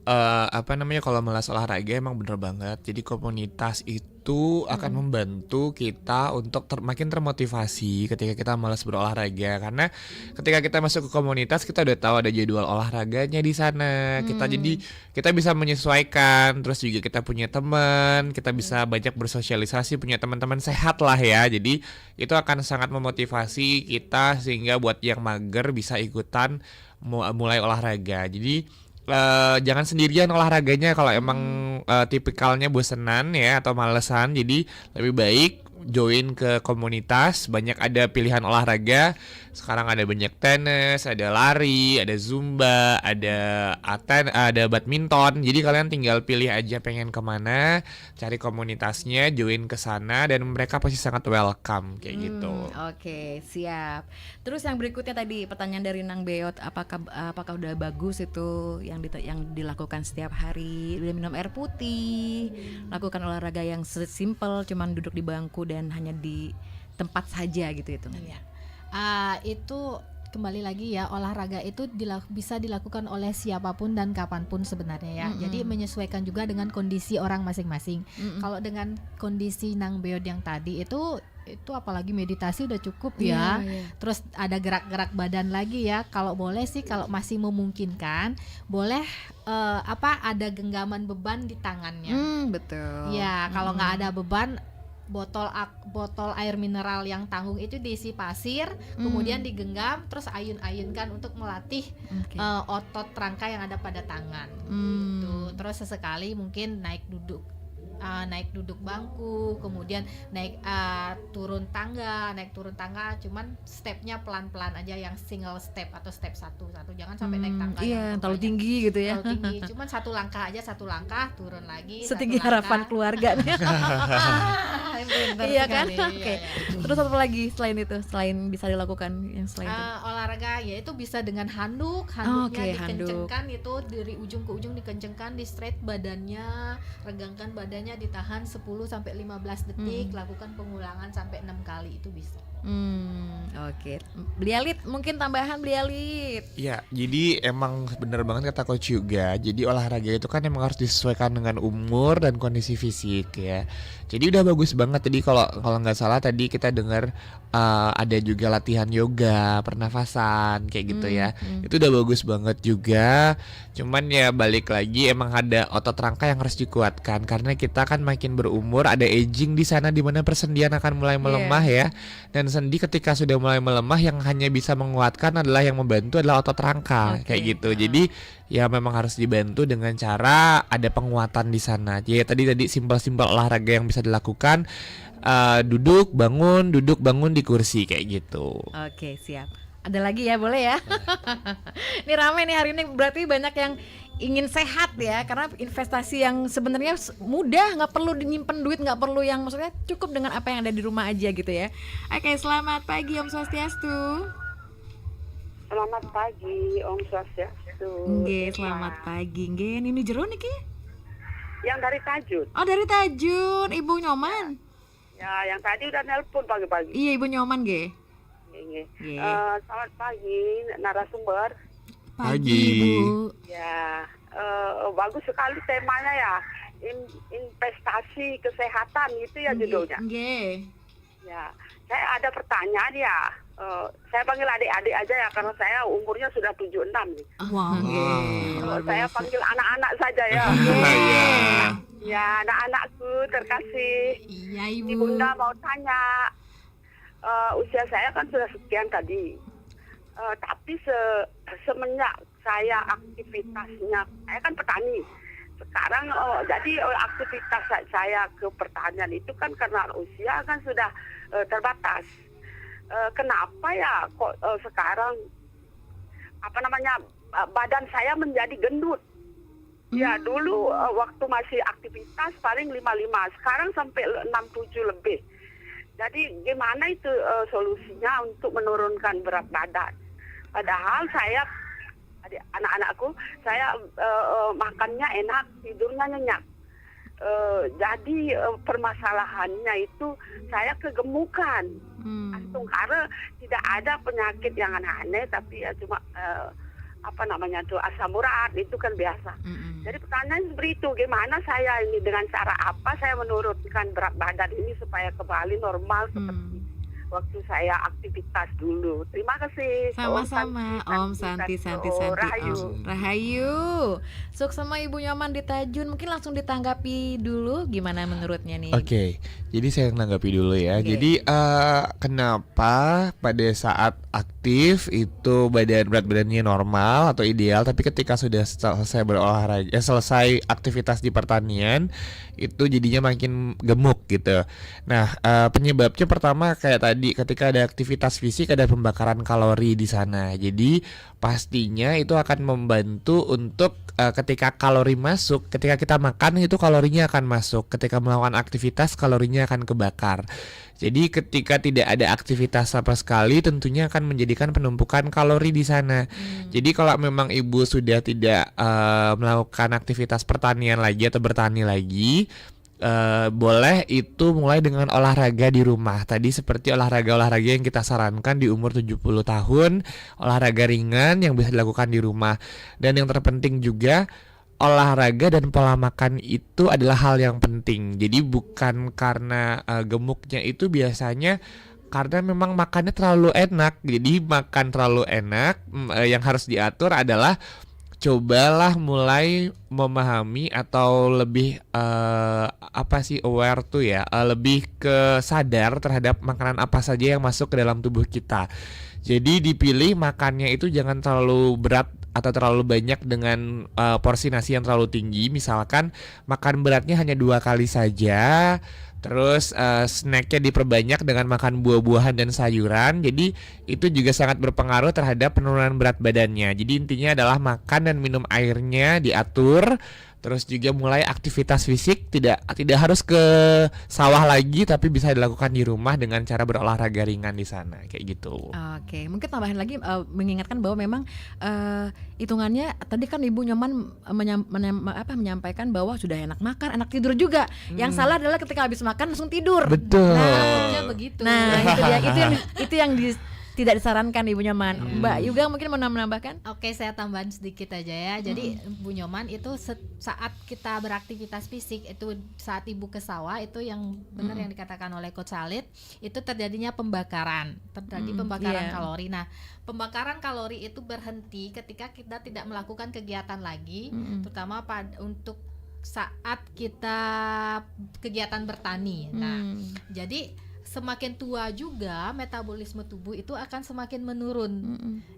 kalau malas olahraga emang bener banget. Jadi komunitas itu akan membantu kita untuk makin termotivasi ketika kita malas berolahraga, karena ketika kita masuk ke komunitas kita udah tahu ada jadwal olahraganya di sana. Kita bisa menyesuaikan, terus juga kita punya teman, kita bisa banyak bersosialisasi, punya teman-teman sehat lah ya. Jadi itu akan sangat memotivasi kita sehingga buat yang mager bisa ikutan mulai olahraga. Jadi jangan sendirian olahraganya kalau emang tipikalnya bosenan ya atau malesan. Jadi lebih baik join ke komunitas, banyak ada pilihan olahraga. Sekarang ada banyak tenis, ada lari, ada zumba, ada badminton. Jadi kalian tinggal pilih aja pengen kemana, cari komunitasnya, join ke sana, dan mereka pasti sangat welcome kayak gitu. Oke, siap. Terus yang berikutnya tadi pertanyaan dari Nang Beot, apakah udah bagus itu yang dilakukan setiap hari? Udah minum air putih, lakukan olahraga yang simple, cuman duduk di bangku dan hanya di tempat saja gitu hitungannya. Itu kembali lagi ya, olahraga itu bisa dilakukan oleh siapapun dan kapanpun sebenarnya ya. Jadi menyesuaikan juga dengan kondisi orang masing-masing. Kalau dengan kondisi Nang Beot yang tadi itu apalagi meditasi udah cukup ya. Terus ada gerak-gerak badan lagi ya. Kalau boleh sih, kalau masih memungkinkan, boleh ada genggaman beban di tangannya. Betul. Ya, kalau nggak ada beban, botol air mineral yang tanggung itu diisi pasir, kemudian digenggam, terus ayun-ayunkan untuk melatih otot rangka yang ada pada tangan. Gitu. Terus sesekali mungkin naik duduk bangku, kemudian naik turun tangga, cuman stepnya pelan-pelan aja, yang single step atau step satu, jangan sampai naik tangga yang terlalu tinggi gitu ya. Terlalu tinggi, cuman satu langkah turun lagi. Setinggi harapan keluarga nih. Iya kan? Oke. Terus apa lagi selain itu? Selain bisa dilakukan yang selain itu? Olahraga ya itu bisa dengan handuknya dikencengkan, itu dari ujung ke ujung dikencengkan, di straight badannya, regangkan badannya, ditahan 10 sampai 15 detik, lakukan pengulangan sampai 6 kali, itu bisa. Oke, Blialit mungkin tambahan Blialit. Ya, jadi emang bener banget kata Coach Yuga. Jadi olahraga itu kan emang harus disesuaikan dengan umur dan kondisi fisik ya. Jadi udah bagus banget. Tadi kalau nggak salah tadi kita dengar ada juga latihan yoga, pernafasan kayak gitu ya. Itu udah bagus banget juga. Cuman ya balik lagi emang ada otot rangka yang harus dikuatkan karena kita kan makin berumur, ada aging di sana di mana persendian akan mulai melemah ya. Dan sendi ketika sudah mulai melemah yang hanya bisa menguatkan adalah yang membantu adalah otot rangka kayak gitu. Jadi ya memang harus dibantu dengan cara ada penguatan di sana. Ya tadi simpel-simpel olahraga yang bisa dilakukan, duduk bangun di kursi kayak gitu. Oke, siap. Ada lagi ya, boleh ya. Ini ramai nih hari ini, berarti banyak yang ingin sehat ya, karena investasi yang sebenarnya mudah, nggak perlu nyimpen duit, nggak perlu yang maksudnya cukup dengan apa yang ada di rumah aja gitu ya. Oke, selamat pagi Om Swastiastu. Selamat pagi Om Swastiastu. Nggih, selamat pagi. Nggih, ini jero niki. Yang dari Tajun. Oh, dari Tajun, Ibu Nyoman. Ya, yang tadi udah nelpon pagi-pagi. Iya, Ibu Nyoman nggih. Selamat pagi narasumber. Pagi Bu. Ya, bagus sekali temanya ya. Investasi kesehatan itu ya judulnya. Ya, saya ada pertanyaan ya. Saya panggil adik-adik aja ya karena saya umurnya sudah 76 nih. Saya panggil anak-anak saja ya. Ya, anak-anakku terkasih. Iya, Ibu. Bunda mau tanya. Usia saya kan sudah sekian tadi, tapi semenjak saya aktivitasnya, saya kan petani sekarang, jadi aktivitas saya ke pertanian itu kan karena usia kan sudah terbatas. Kenapa ya kok sekarang badan saya menjadi gendut? Ya dulu waktu masih aktivitas paling 55, sekarang sampai 67 lebih. Jadi gimana itu solusinya untuk menurunkan berat badan? Padahal saya, anak-anakku, saya makannya enak, tidurnya nyenyak. Jadi permasalahannya itu saya kegemukan. Karena tidak ada penyakit yang aneh-aneh, tapi ya cuma asam urat itu kan biasa. Jadi pertanyaan seperti itu, gimana saya ini dengan cara apa saya menurunkan berat badan ini supaya kembali normal seperti waktu saya aktivitas dulu. Terima kasih. Sama-sama Om Santi. Rahayu. Sukses sama Ibu Nyoman di Tajun. Mungkin langsung ditanggapi dulu gimana menurutnya nih. Oke, jadi saya menanggapi dulu ya. Jadi kenapa pada saat aktif itu berat badannya normal atau ideal, tapi ketika sudah selesai berolahraga, selesai aktivitas di pertanian itu jadinya makin gemuk gitu. Nah, penyebabnya pertama kayak tadi, ketika ada aktivitas fisik ada pembakaran kalori di sana. Jadi pastinya itu akan membantu untuk ketika kalori masuk, ketika kita makan itu kalorinya akan masuk, ketika melakukan aktivitas kalorinya akan kebakar. Jadi ketika tidak ada aktivitas sama sekali tentunya akan menjadikan penumpukan kalori di sana. Jadi kalau memang ibu sudah tidak melakukan aktivitas pertanian lagi atau bertani lagi, boleh itu mulai dengan olahraga di rumah. Tadi seperti olahraga yang kita sarankan di umur 70 tahun, olahraga ringan yang bisa dilakukan di rumah. Dan yang terpenting juga, olahraga dan pola makan itu adalah hal yang penting. Jadi bukan karena gemuknya itu biasanya karena memang makannya terlalu enak. Jadi makan terlalu enak, yang harus diatur adalah cobalah mulai memahami atau lebih aware tuh ya, lebih ke sadar terhadap makanan apa saja yang masuk ke dalam tubuh kita. Jadi dipilih makannya itu jangan terlalu berat atau terlalu banyak dengan porsi nasi yang terlalu tinggi. Misalkan makan beratnya hanya 2 kali saja. Terus snacknya diperbanyak dengan makan buah-buahan dan sayuran. Jadi itu juga sangat berpengaruh terhadap penurunan berat badannya. Jadi intinya adalah makan dan minum airnya diatur. Terus juga mulai aktivitas fisik, tidak harus ke sawah lagi, tapi bisa dilakukan di rumah dengan cara berolahraga ringan di sana kayak gitu. Oke, mungkin tambahan lagi mengingatkan bahwa memang hitungannya tadi kan Ibu Nyoman menyampaikan bahwa sudah enak makan, enak tidur juga. Yang salah adalah ketika habis makan langsung tidur. Betul. Nah, begitu. Nah, itu dia. Itu yang tidak disarankan Ibu Nyoman. Mbak Yuga mungkin mau menambahkan? Oke, saya tambahan sedikit aja ya. Jadi Bu Nyoman itu saat kita beraktivitas fisik itu saat Ibu ke sawah itu yang benar yang dikatakan oleh Coach Alit, itu terjadinya pembakaran, kalori. Nah, pembakaran kalori itu berhenti ketika kita tidak melakukan kegiatan lagi, terutama untuk saat kita kegiatan bertani. Nah, jadi semakin tua juga metabolisme tubuh itu akan semakin menurun.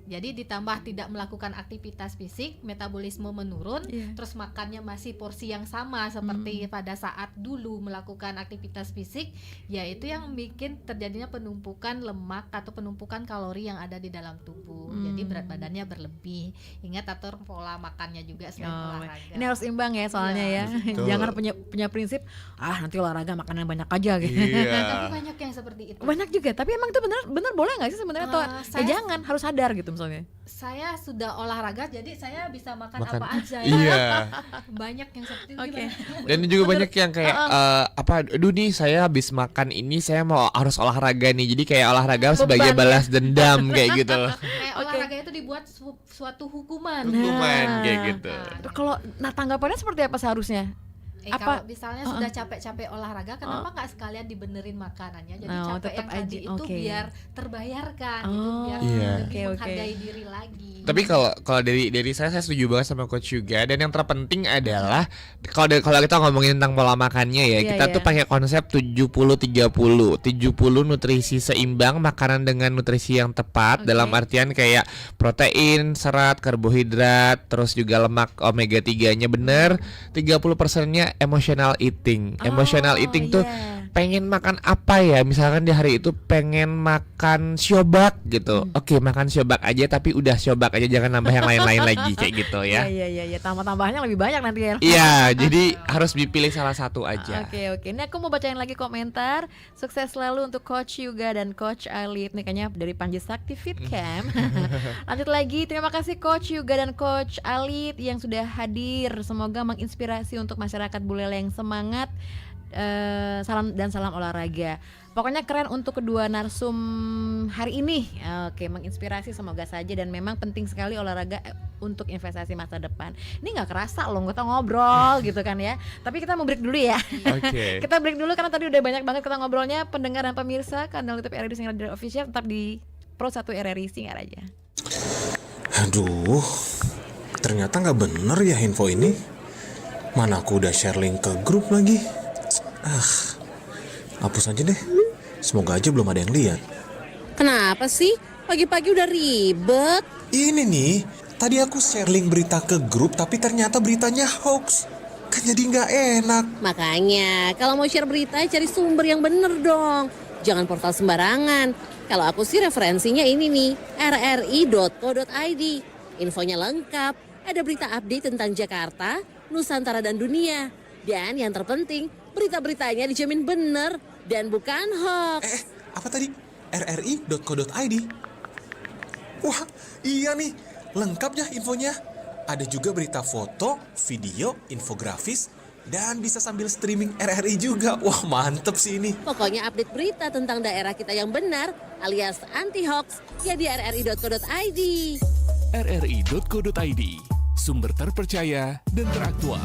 Jadi ditambah tidak melakukan aktivitas fisik, metabolisme menurun, terus makannya masih porsi yang sama seperti pada saat dulu melakukan aktivitas fisik, yaitu yang bikin terjadinya penumpukan lemak atau penumpukan kalori yang ada di dalam tubuh. Jadi berat badannya berlebih. Ingat atur pola makannya juga selain olahraga. Ini harus imbang ya soalnya ya. Jangan punya prinsip nanti olahraga makanan banyak aja gitu. Tapi banyak yang seperti itu. Banyak juga, tapi emang itu benar boleh nggak sih sebenarnya atau jangan harus sadar gitu misalnya? Saya sudah olahraga jadi saya bisa makan apa aja ya. Iya. Banyak yang seperti itu. Dan juga banyak yang kayak aduh nih saya habis makan ini saya mau harus olahraga nih. Jadi kayak olahraga sebagai balas dendam kayak gitu loh. Olahraga itu dibuat suatu hukuman. Kayak gitu. Kalau tanggapannya seperti apa seharusnya? Kalau misalnya sudah capek-capek olahraga, kenapa nggak sekalian dibenerin makanannya? Jadi capek yang tadi itu biar terbayarkan, gitu, biar lebih menghargai diri lagi. Tapi kalau dari saya setuju banget sama Coach Yuga. Dan yang terpenting adalah kalau kita ngomongin tentang pola makannya ya, kita tuh pakai konsep 70-30. 70 nutrisi seimbang, makanan dengan nutrisi yang tepat, dalam artian kayak protein, serat, karbohidrat, terus juga lemak omega 3-nya bener. 30%-nya emotional eating. Emotional eating tuh pengen makan apa ya? Misalkan di hari itu pengen makan siobak gitu. Oke, makan siobak aja tapi udah siobak aja, jangan nambah yang lain-lain lagi kayak gitu ya. Iya, tambah-tambahnya lebih banyak nanti ya. Iya, jadi harus dipilih salah satu aja. Oke. Ini aku mau bacain lagi komentar. Sukses selalu untuk Coach Yuga dan Coach Alit. Nih kayaknya dari Panji Sakti Fit Camp. Lanjut lagi, terima kasih Coach Yuga dan Coach Alit yang sudah hadir. Semoga menginspirasi untuk masyarakat Buleleng yang semangat. Salam olahraga. Pokoknya keren untuk kedua narsum hari ini. Oke, menginspirasi semoga saja, dan memang penting sekali olahraga untuk investasi masa depan. Ini nggak kerasa loh kita ngobrol gitu kan ya. Tapi kita mau break dulu ya. Kita break dulu karena tadi udah banyak banget kita ngobrolnya. Pendengar dan pemirsa kanal YouTube RRI Singaraja Official tetap di Pro 1 RRI Singaraja. Aduh, ternyata nggak bener ya info ini. Mana aku udah share link ke grup lagi. Hapus aja deh. Semoga aja belum ada yang lihat. Kenapa sih? Pagi-pagi udah ribet. Ini nih, tadi aku share link berita ke grup tapi ternyata beritanya hoax. Kan jadi nggak enak. Makanya, kalau mau share berita cari sumber yang bener dong. Jangan portal sembarangan. Kalau aku sih referensinya ini nih, rri.co.id. Infonya lengkap, ada berita update tentang Jakarta, Nusantara dan dunia. Dan yang terpenting, berita-beritanya dijamin bener dan bukan hoax. Apa tadi? rri.co.id. Wah, iya nih, lengkap ya infonya. Ada juga berita foto, video, infografis, dan bisa sambil streaming RRI juga. Wah, mantep sih ini. Pokoknya update berita tentang daerah kita yang benar alias anti hoax ya di rri.co.id. rri.co.id, sumber terpercaya dan teraktual.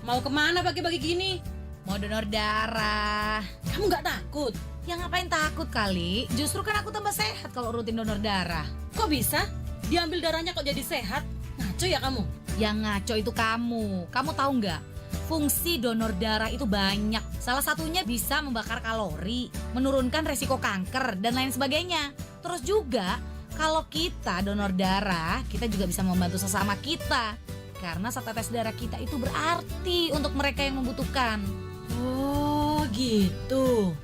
Mau kemana pagi-pagi gini? Mau donor darah. Kamu nggak takut? Ya ngapain takut kali? Justru kan aku tambah sehat kalau rutin donor darah. Kok bisa? Diambil darahnya kok jadi sehat? Ngaco ya kamu? Yang ngaco itu kamu. Kamu tahu nggak? Fungsi donor darah itu banyak. Salah satunya bisa membakar kalori, menurunkan resiko kanker, dan lain sebagainya. Terus juga, kalau kita donor darah, kita juga bisa membantu sesama kita. Karena setetes darah kita itu berarti untuk mereka yang membutuhkan. Oh gitu.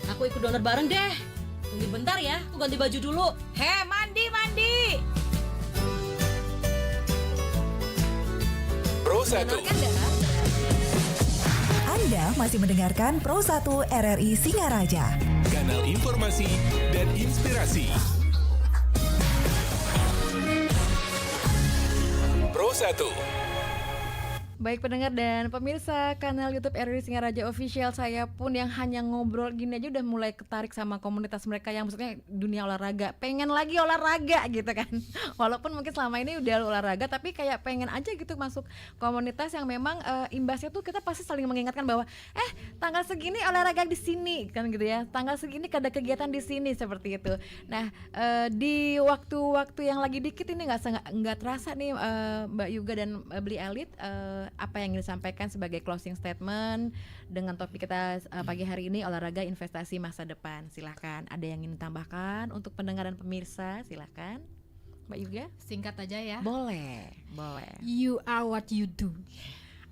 Aku ikut donor bareng deh. Tunggu bentar ya, aku ganti baju dulu. Mandi. Pro 1. Anda masih mendengarkan Pro 1 RRI Singaraja. Kanal informasi dan inspirasi. Pro 1. Baik pendengar dan pemirsa kanal YouTube RRI Singaraja Official, saya pun yang hanya ngobrol gini aja udah mulai ketarik sama komunitas mereka yang maksudnya dunia olahraga, pengen lagi olahraga gitu kan. Walaupun mungkin selama ini udah olahraga tapi kayak pengen aja gitu masuk komunitas yang memang imbasnya tuh kita pasti saling mengingatkan bahwa tanggal segini olahraga di sini kan gitu ya, tanggal segini ada kegiatan di sini seperti itu. Nah di waktu-waktu yang lagi dikit ini nggak terasa nih Mbak Yuga dan Bli Alit, apa yang ingin disampaikan sebagai closing statement dengan topik kita pagi hari ini, olahraga investasi masa depan. Silahkan, ada yang ingin ditambahkan untuk pendengar dan pemirsa, silahkan Mbak Yuga. Singkat aja ya. Boleh. You are what you do.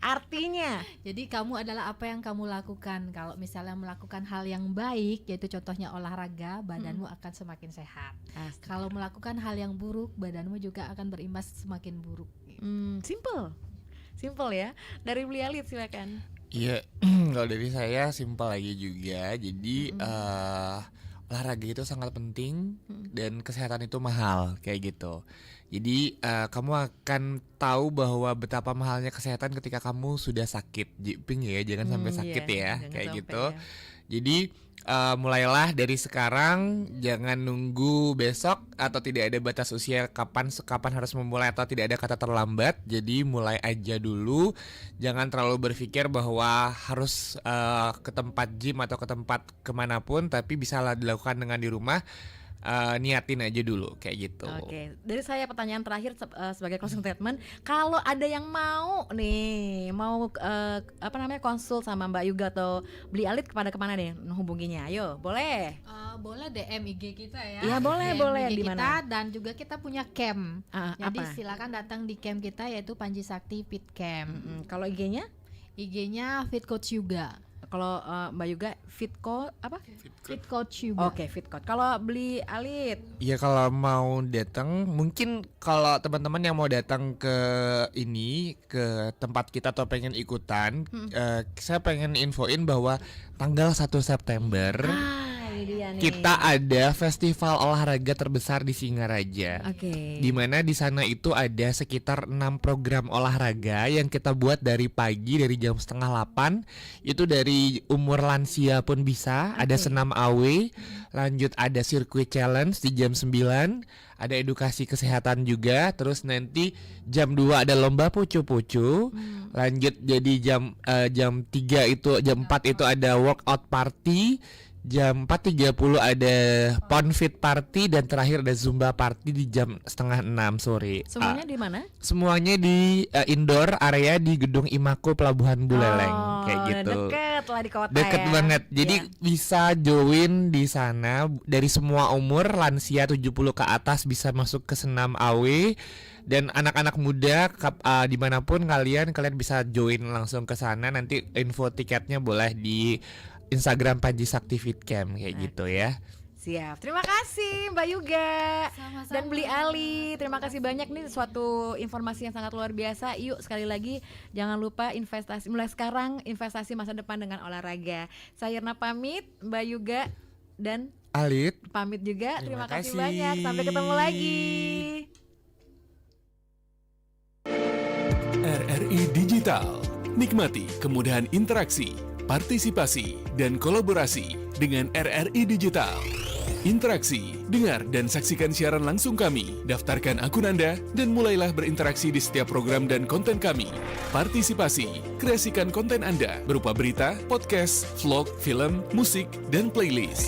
Artinya, jadi kamu adalah apa yang kamu lakukan. Kalau misalnya melakukan hal yang baik, yaitu contohnya olahraga, badanmu akan semakin sehat. Kalau melakukan hal yang buruk, badanmu juga akan berimbas semakin buruk. Simple ya. Dari Bli Alit silakan. Iya, kalau dari saya simpel lagi juga. Jadi olahraga itu sangat penting dan kesehatan itu mahal kayak gitu. Jadi kamu akan tahu bahwa betapa mahalnya kesehatan ketika kamu sudah sakit. Jiping ya, jangan sampai sakit kayak gitu. Ya. Jadi mulailah dari sekarang, jangan nunggu besok atau tidak ada batas usia kapan harus memulai atau tidak ada kata terlambat. Jadi mulai aja dulu, jangan terlalu berpikir bahwa harus ke tempat gym atau ke tempat kemanapun, tapi bisa dilakukan dengan di rumah. Niatin aja dulu kayak gitu. Oke, dari saya pertanyaan terakhir sebagai closing statement, kalau ada yang mau konsul sama Mbak Yuga atau Bli Alit, kepada kemana nih hubunginya? Ayo, boleh. Boleh DM IG kita ya. Iya boleh. Di mana? Dan juga kita punya camp. Jadi apa? silakan datang di camp kita, yaitu Panji Sakti Fit Camp. Kalau IG-nya? IG-nya Fit Coach Yuga. Kalau Mbak Yuga Fit Coach Yuga. Oke, Fit Coach. Kalau Bli Alit? Ya kalau mau datang, mungkin kalau teman-teman yang mau datang ke tempat kita atau pengen ikutan, saya pengen infoin bahwa tanggal 1 September kita ada festival olahraga terbesar di Singaraja. Di mana di sana itu ada sekitar 6 program olahraga yang kita buat dari pagi, dari jam 7:30. Itu dari umur lansia pun bisa. Ada senam AW, lanjut ada sirkuit challenge di jam 9, ada edukasi kesehatan juga. Terus nanti jam 2 ada lomba pucu-pucu. Lanjut jadi jam 3 itu, jam 4 itu ada workout party. Jam 4.30 ada Pon Fit Party, dan terakhir ada Zumba Party di jam 5:30 sore. Semuanya di mana? Semuanya di indoor area di Gedung Imako Pelabuhan Buleleng kayak gitu. Deket lah di kota. Deket banget. Jadi bisa join di sana dari semua umur, lansia 70 ke atas bisa masuk ke senam AW. Dan anak-anak muda dimanapun kalian bisa join langsung ke sana. Nanti info tiketnya boleh di Instagram Panji Sakti Fit Camp kayak gitu ya. Siap. Terima kasih Mbak Yuga. Sama-sama. Dan Bli Alit. Terima kasih banyak nih, suatu informasi yang sangat luar biasa. Yuk sekali lagi jangan lupa investasi mulai sekarang, investasi masa depan dengan olahraga. Saya Irna pamit, Mbak Yuga dan Alit pamit juga. Terima kasih banyak. Sampai ketemu lagi. RRI Digital. Nikmati kemudahan interaksi, partisipasi, dan kolaborasi dengan RRI Digital. Interaksi, dengar dan saksikan siaran langsung kami, daftarkan akun Anda, dan mulailah berinteraksi di setiap program dan konten kami. Partisipasi, kreasikan konten Anda berupa berita, podcast, vlog, film, musik, dan playlist.